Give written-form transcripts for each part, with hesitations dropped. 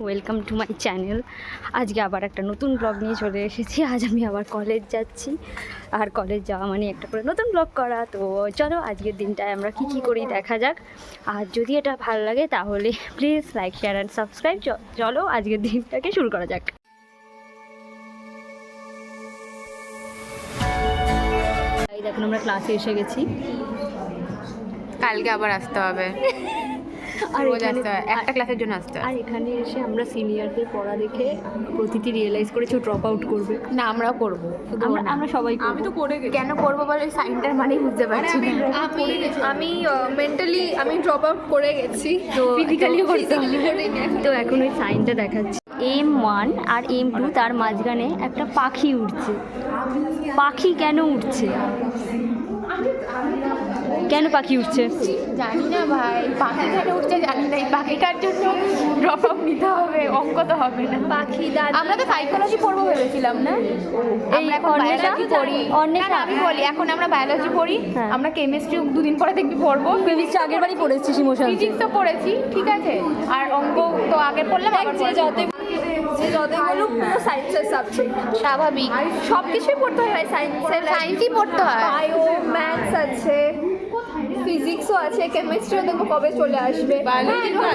Welcome to my channel. আজকে আবার একটা নতুন ব্লগ নিয়ে চলে এসেছি। আজ আমি আবার কলেজ যাচ্ছি, আর কলেজ যাওয়া মানে একটা করে নতুন ব্লগ করা। তো চলো আজকের দিনটায় আমরা কি করি দেখা যাক। আর যদি এটা ভালো লাগে তাহলে please like, share and subscribe. চলো আজকের দিনটাকে শুরু করা যাক। দেখুন আমরা ক্লাসে এসে গেছি, কালকে আবার আসতে হবে। আর একটা ক্লাসের জন্য আসতে হবে। আর এখানে এসে আমরা সিনিয়রদের পড়া দেখে প্রতিটি রিয়েলাইজ করেছি ও ড্রপ আউট করবে। না, আমরাও করবো, আমরা সবাই আমি তো করে কেন করবো বলে সাইনটার মানেই বুঝতে পারছি না। আমি মেন্টালি আমি ড্রপ আউট করে গেছি, তো ফিজিক্যালিও করতে তো এখন ওই সাইনটা দেখাচ্ছি M1 আর M2, তার মাঝখানে একটা পাখি উঠছে। পাখি কেন উঠছে? কেন পাখি উঠছে জানি না ভাই, পাখি কেন উঠছে জানি না। এই পাখিটার জন্য ড্রপ আউট নিতে হবে, অঙ্ক তো হবে না। পাখি আমরা তো সাইকোলজি পড়বো ভেবেছিলাম না, আমরা এখন বায়োলজি পড়ি। না, আমি বলি এখন আমরা বায়োলজি পড়ি, আমরা কেমিস্ট্রি দুদিন পরে দেখবি পড়বো। কেমিস্ট্রি আগের বারই পড়েছি, ফিজিক্স তো পড়েছি, ঠিক আছে, আর অঙ্ক তো আগে পড়লাম। যতগুলো পুরো সায়েন্সের সাবজেক্ট স্বাভাবিক, সব কিছুই পড়তে হয়, সায়েন্সই পড়তে হয়। বায়ো, ম্যাথস আছে, ফিজিক্সও আছে, কেমিস্ট্রিও দেখো কবে চলে আসবে।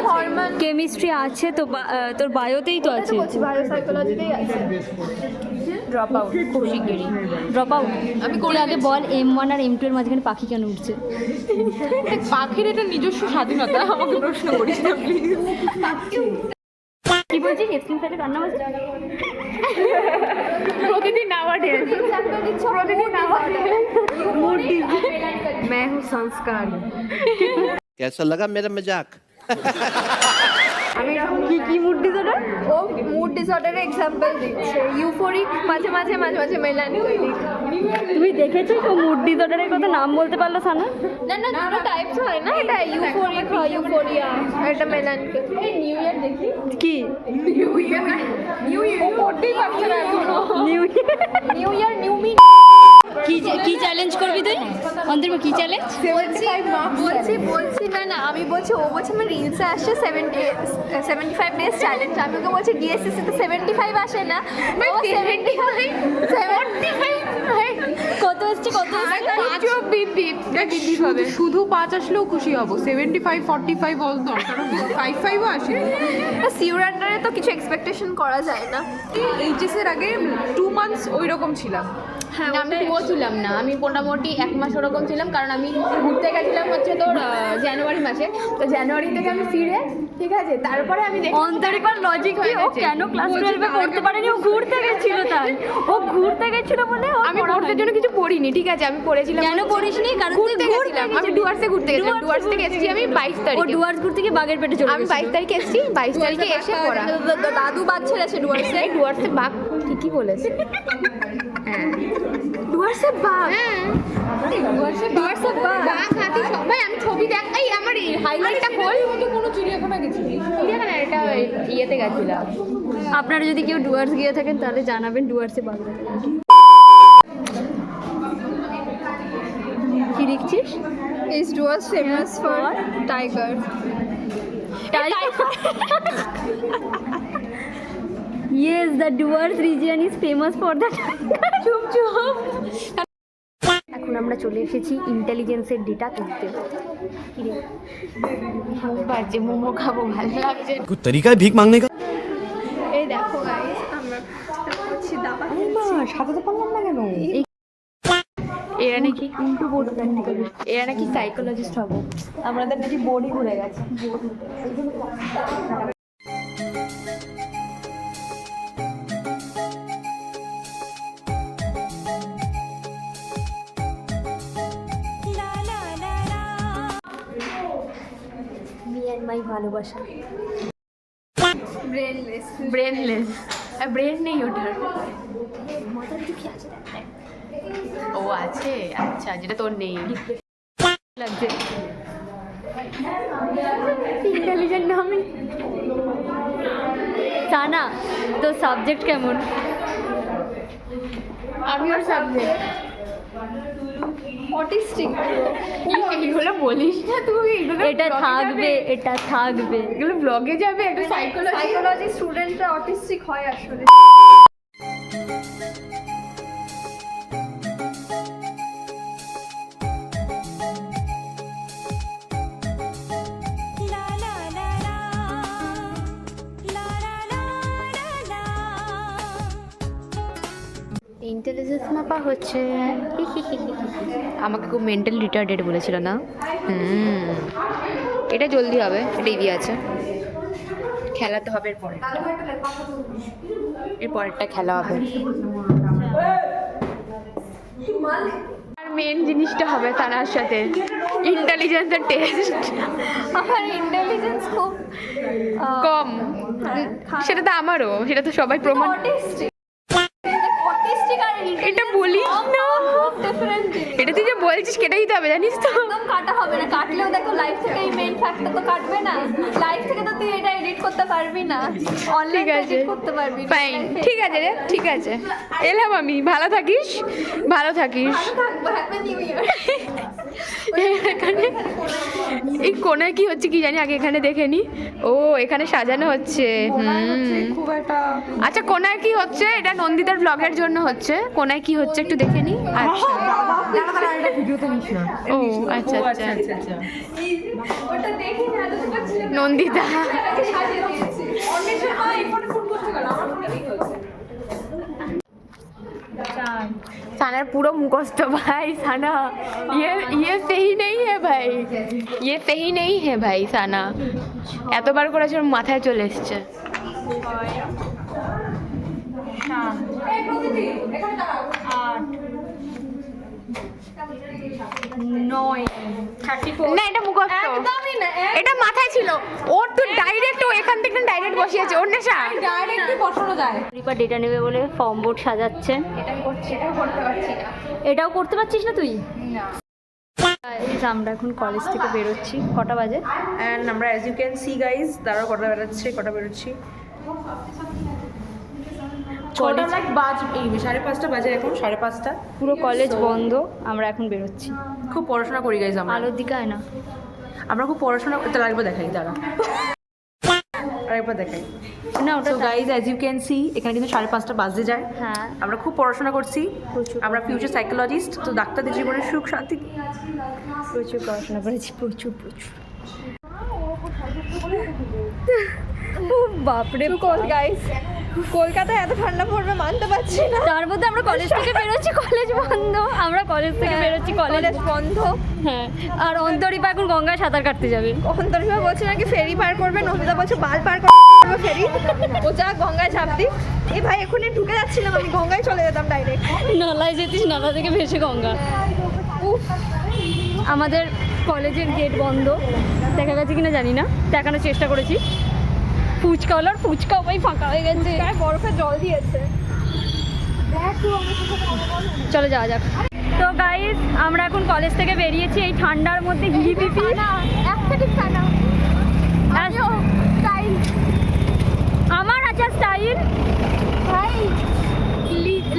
হরমোন কেমিস্ট্রি আছে তো, তোর বায়োতেই তো আছে। বায়ো সাইকোলজিতেই আছে। ড্রপ আউট খুব শিগগিরই। ড্রপ আউট আমি করে আগে বল, M1 আর M2 এর মাঝখানে পাখি কেন উঠছে? পাখির এটা নিজস্ব স্বাধীনতা, আমাকে প্রশ্ন করিস না প্লিজ। কি বলছিস? এক্সট্রিম সাইডে কান্না হচ্ছে প্রতিদিন নাওয়াডেজ, প্রতিদিন নাওয়াডেজ। मैं हूँ संस्कार। कैसा लगा मेरा मजाक? আমি কি মুড ডিসঅর্ডার? ও মুড ডিসঅর্ডারের এক্সাম্পল দিচ্ছে। ইউফোরিক, মাঝে মাঝে মেলানকলিক। তুমি দেখেছিস ও মুড ডিসঅর্ডারের কথা নাম বলতে পারলো সানা? না দুটো টাইপস হয় না, এটা ইউফোরিক হয়, ইউফোরিয়া, আর এটা মেলানকলিক। এই নিউ ইয়ার দেখি কি নিউ ইয়ার পড়তেই পারছি না এখনো। New year new me. কি চ্যালেঞ্জ করবি তুই অন্তর্ব? কি চ্যালেঞ্জ বলছি না আমি বলছি, ও বলছে আমার রিলসে আসছে 75 ডেজ চ্যালেঞ্জ। আমি ওকে বলছি ডিএসসিসি তো 75 আসে না, ও 75 কত আসছে? শুধু 5 আসলেও খুশি হব। 75 45 বল দরকার, 55 আসে। সিউর আন্ডারে তো কিছু এক্সপেকটেশন করা যায় না। এইচএস এর আগে 2 মান্থস ওইরকম ছিলাম। হ্যাঁ, আমি ছিলাম না, আমি মোটামুটি 1 মাস ওরকম ছিলাম, কারণ আমি ঘুরতে গেছিলাম হচ্ছে তোর জানুয়ারি মাসে। তো জানুয়ারি থেকে আমি ফিরে, ঠিক আছে, তারপরে আমি অন্তরিপার লজিক কি? ও কেন ক্লাস 12 এ পড়তে পারেনি? ও ঘুরতে গেছিল, তাই ও ঘুরতে গেছিল বলে আমি পড়তে জন্য কিছু পড়িনি, ঠিক আছে, আমি পড়েছিলাম। কেন পড়িসনি? কারণ তুই ঘুরতে গেছিলাম। আমি ডুয়ার্সে ঘুরতে গেছিলাম, ডুয়ার্স থেকে এসেছি আমি 22 তারিখে। ও ডুয়ার্স ঘুরতে গিয়ে বাগের পেটে চলে গেছে। আমি 22 তারিখে এসেছি, 22 তারিখে এসে পড়া। দাদু বাগ ছেড়েছে ডুয়ার্সে। ডুয়ার্সে বাঘ ঠিকই বলেছে। হ্যাঁ, ডুয়ার্সে বাগ, ডুয়ার্সে বাঘ হাতি সবাই। আমি ছবি দেখ, এই আমার হাইলাইটটা খোল। কোনো চিড়িয়াখানা গেছিলি? চিড়িয়াখানা এটা ইয়েতে গেছিলাম। আপনারা যদি কেউ ডুয়ার্স গিয়ে থাকেন তাহলে জানাবেন ডুয়ার্সে বাগ। কি লিখছিস? Is Duars famous for tiger? Yes, the Duars region is famous for the tiger. এখন আমরা চলে এসেছি ইন্টেলিজেন্সের ডেটা তুলতে। বাজে মোমো খাবো, ভালো লাগছে। कुछ तरीका है भीख मांगने का? এই দেখো গাইস, আমরা করছি দাবা। সাজাতে পারলাম না কেন? এরা নাকি এরা নাকি সাইকোলজিস্ট হবো। আমাদের নাকি বডি ঘুরে গেছে। মি অ্যান্ড মাই ভালোবাসা। ব্রেনলেস। ব্রেন নেই ওটার। ও আছে, আচ্ছা, যেটা তোর নেই লাগছে। ইন্টেলিজেন্ট না আমি। সানা, তো সাবজেক্ট কেমন? আমি ওর সাবজেক্ট অটিস্টিক এইগুলো বলিস না তুই, এগুলো এটা vlog-এ থাকবে, যাবে। এটা থাকবে। এগুলো ব্লগে যাবে, একটা সাইকোলজি স্টুডেন্টরা অটিস্টিক হয় আসলে। ইন্টেলিজেন্স মাপা হচ্ছে। আমাকে খুব মেন্টাল রিটার্ডেড বলেছিল না? এটা জলদি হবে, এটা ইজি আছে। খেলাতে হবে এর পরেরটা খেলা হবে। আর মেন জিনিসটা হবে তানার সাথে ইন্টেলিজেন্সের টেস্ট। আমার ইন্টেলিজেন্স খুব কম, সেটা তো আমারও, সেটা তো সবাই প্রমাণ। অটিস্টিক অটিস্টিক আর এটা বলিস না, ডিফারেন্ট এটা তুই যে বলছিস কেটে দিতে হবে জানিস তো। একদম কাটা হবে না, কাটলেও দেখো লাইফ থেকে এই মেইন ফ্যাক্টটা তো কাটবে না। লাইফ থেকে তো তুই এটা এডিট করতে পারবি না, অনলাইন ঠিক আছে, এডিট করতে পারবি না। ফাইন, ঠিক আছে রে, ঠিক আছে, এলাম আমি। ভালো থাকিস, ভালো থাকিস। ভালো থাকবো, হ্যাপি নিউ ইয়ার। এখানে এই কোনায় কি হচ্ছে কি জানি, আগে এখানে দেখে নি। ও এখানে সাজানো হচ্ছে। খুব একটা আচ্ছা কোনায় কি হচ্ছে? এটা নন্দিতার ব্লগের জন্য হচ্ছে। কোনায় কি হচ্ছে একটু দেখে নি। আচ্ছা ও আচ্ছা আচ্ছা, ওটা দেখি না, তো পাচ্ছি না, নন্দিতা সাজিয়ে দিয়েছি। অনেক সময় এই ফোনে ফোন করতে গেল, আমার ফোনে দেখি হচ্ছে। সানার পুরো মুখস্থ ভাই। সানা ये सही नहीं है भाई, ये सही नहीं है भाई। সানা এতবার করেছে ওর মাথায় চলে এসছে। এই প্রকৃতি এখানে দাঁড়াও। 9 34 না এটা মুখস্থ, একদমই না, এটা মাথায় ছিল ওর। তো ডাইরেক্ট ও এখান থেকে ডাইরেক্ট বসিয়েছে ওর নেশা। ডাইরেক্টলি বসানো যায়। রিপা ডেটা নেবে বলে ফর্ম বোর্ড সাজাচ্ছে। এটা আমি করছি, এটাও করতে পারছি না। এটাও করতে পারছিস না তুই? না Guys, আমরা এখন কলেজ থেকে বেরোচ্ছি। কটা বাজে? অ্যান্ড আমরা as you can see guys তারা কটা বেরোচ্ছে, কটা বেরোচ্ছি, ছটা লাখ বাজ, এই 5:30 বাজে এখন, 5:30। পুরো কলেজ বন্ধ, আমরা এখন বেরোচ্ছি। খুব পড়াশোনা করি গাইজ আমরা, আলোর দিকে আয় না। আমরা খুব পড়াশোনা করতে লাগবে, দেখাই দাঁড়া আরেকবার দেখাই। না ওটা তো guys as you can see এখানে কিন্তু 5:30 বাজতে যায়। হ্যাঁ আমরা খুব পড়াশোনা করছি, প্রচুর আমরা ফিউচার সাইকোলজিস্ট, তো ডাক্তারদের জীবনের সুখ শান্তি। প্রচুর পড়াশোনা করেছি, প্রচুর প্রচুর। বাপরে গাইস, কলকাতায় এত ঠান্ডা পড়বে মানতে পারছি না। তার মধ্যে আমরা কলেজ থেকে বেরোচ্ছি, কলেজ বন্ধ। আমরা কলেজ থেকে বেরোচ্ছি, কলেজ বন্ধ। হ্যাঁ। আর অন্তরীপা এখন গঙ্গায় সাঁতার কাটতে যাবে। অন্তরিমা বলছে নাকি ফেরি পার করবে, নমিতা বলছে বাল পার করবে ফেরি। ও যা গঙ্গায় ঝাঁপ দি। এ ভাই এখনই ঢুকে যাচ্ছিলাম, আমি গঙ্গায় চলে যেতাম ডাইরেক্ট। নালায় যেতিস, নালা থেকে ভেসে গঙ্গা। আমাদের কলেজের গেট বন্ধ, দেখা গেছে কিনা জানি না, দেখানোর চেষ্টা করেছি। ফুচকাওয়ালার ফুচকা ওই ফাঁকা হয়ে গেছে, বরফে জল দিয়েছে। চলে যাওয়া যাক। তো গাইস, আমরা এখন কলেজ থেকে বেরিয়েছি এই ঠান্ডার মধ্যে, হিলিপিপি। আমার আচ্ছা স্টাইল ভাই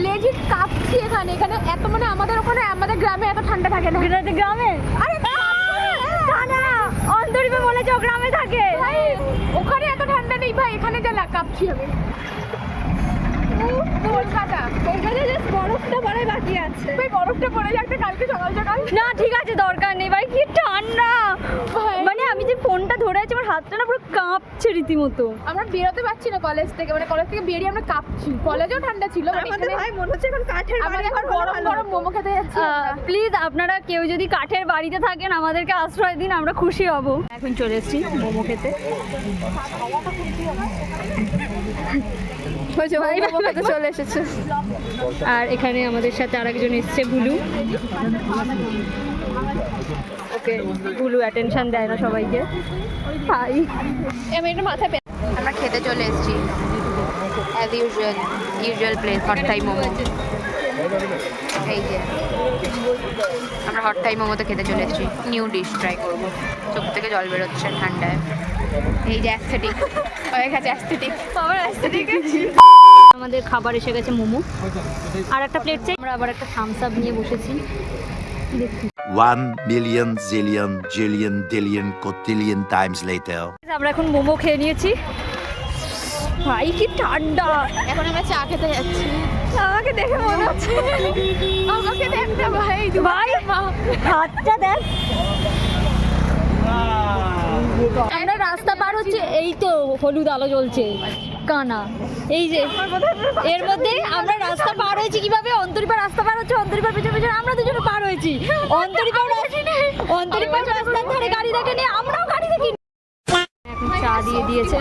লেজিট কাঁপছি এখানে। এখানে এত মানে আমাদের ওখানে, আমাদের গ্রামে এত ঠান্ডা থাকে না। গ্রামে। আরে অন্তরীপা বলেছে ও গ্রামে থাকে। ভাই ওখানে এত ঠান্ডা নেই ভাই, এখানে যা কাঁপছি আমি। কলকাতা বরফটা পরে বাকি আছে। ভাই বরফটা পড়ে যাচ্ছে কালকে সকাল সকাল। না ঠিক আছে, দরকার নেই ভাই, কি ঠান্ডা। মানে আমি যে ফোনটা ধরে আছি, আমার হাতটা না পুরো কাঁপছে রীতিমতো। আমরা বেরোতে পারছি না কলেজ থেকে, মানে কলেজ থেকে বেরিয়ে আমরা কাঁপছি। কলেজেও ঠান্ডা ছিল, মানে আমাদের ভাই মনে হচ্ছে এখন কাঠের আমরা বাড়ি এখন গরম গরম মোমো খেতে যাচ্ছি। প্লিজ আপনারা কেউ যদি কাঠের বাড়িতে থাকেন আমাদেরকে আশ্রয় দিন, আমরা খুশি হব। এখন চলে এসেছি মোমো খেতে। চলে এসেছে। আর এখানে আমাদের সাথে আরেকজন এসছে, বুলু। ওকে, বুলু অ্যাটেনশন দেয় না সবাইকে। হাই। আমি এটা মাথায় আমরা খেতে চলে এসেছি অ্যাজ ইউজুয়াল প্লেস, হট টাই মোমো। এই যে আমরা হট টাই মোমোতে খেতে চলে এসেছি, নিউ ডিশ ট্রাই করবো। চোখ থেকে জল বেরোচ্ছে ঠান্ডায়। এই যে অ্যাস্থেটিক হয়ে গেছে, অ্যাস্থেটিক আমার অ্যাস্থেটিক। আমাদের খাবার এসে গেছে, মোমো। আর একটা প্লেট চাই। আমরা আবার একটা থামস আপ নিয়ে বসেছি। 1,000,000 zillion jillion dillion cotillion times later. আমরা এখন মোমো খেয়ে নিয়েছি। ভাই কি ঠান্ডা। এখন আমরা চা খেতে যাচ্ছি। আমাকে দেখে মনে হচ্ছে আমাকে দেখ না ভাই, ভাই হাতটা দেখ। আমরা রাস্তা পার হচ্ছে, এই তো হলুদ আলো জ্বলছে কানা, এই যে এর মধ্যে আমরা রাস্তা পার হয়েছি কিভাবে, অন্তরিপার রাস্তা পার হচ্ছে, অন্তরিপার পেছনে পেছনে আমরা দুজনে পার হয়েছি। অন্তরিপার রাস্তার ধারে গাড়ি দেখে নিয়ে আমরাও গাড়ি দেখি। এখন চা দিয়ে দিয়েছে।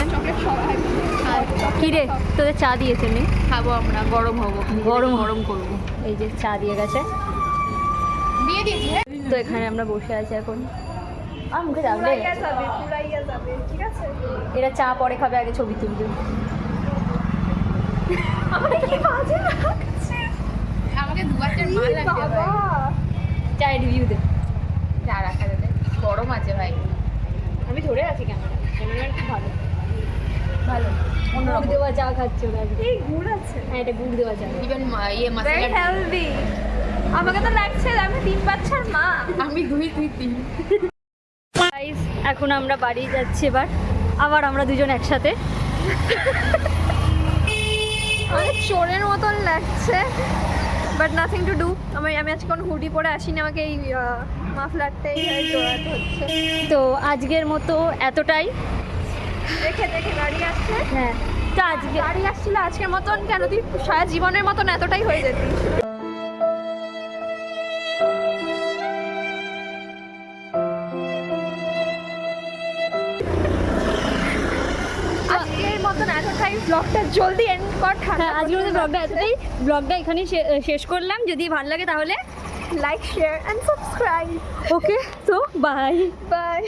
কি রে তোদের চা দিয়েছে নি? খাবো আমরা, গরম হবো, গরম গরম করবো। এই যে চা দিয়ে গেছে। দিয়ে দিয়েছি। তো এখানে আমরা বসে আছি এখন। আর মুখে যাবে, পুরাইয়া যাবে, ঠিক আছে? এরা চা পরে খাবে, আগে ছবি তুলবে। আমাকে কি বাজে লাগছে। আমাকে দুবারটার মাল লাগবে ভাই। চায়ের রিভিউ দে। চা রাখা যাবে, গরম আছে ভাই। আমি ধরে আছি ক্যামেরা, ক্যামেরা খুব ভালো ভালো। গুড় দেওয়া চা খাচ্ছে ওরা আজকে। এই গুড় আছে। হ্যাঁ এটা গুড় দেওয়া চা। ইভেন ইয়ে ভেরি মশলা, হেলদি। আমাকে তো লাগছে আমি 3 বাচ্চার মা। আমি 2 তুই 3। গাইস এখন আমরা বাড়ি যাচ্ছি এবার, আবার আমরা দুজন একসাথে। আমাকে চোরের মতন লাগছে, বাট নাথিং টু ডু। আমি আজকে কোনো হুডি পরে আসিনি, আমাকে এই মাফলারটাই জোড়াতে হচ্ছে। তো আজকের মতো এতটাই। দেখে দেখে গাড়ি আসছে। হ্যাঁ তো আজকে গাড়ি আসছিল আজকের মতন কেন, তুই সারা জীবনের মতন এতটাই হয়ে যেতিস। আজকের মতন এতটাই, ব্লগটা জলদি এন্ড কর। হ্যাঁ আজকের মতো ব্লগটা এতটাই। ব্লগটা এখানেই শেষ করলাম। যদি ভালো লাগে তাহলে লাইক শেয়ার এন্ড সাবস্ক্রাইব। ওকে, তো বাই বাই।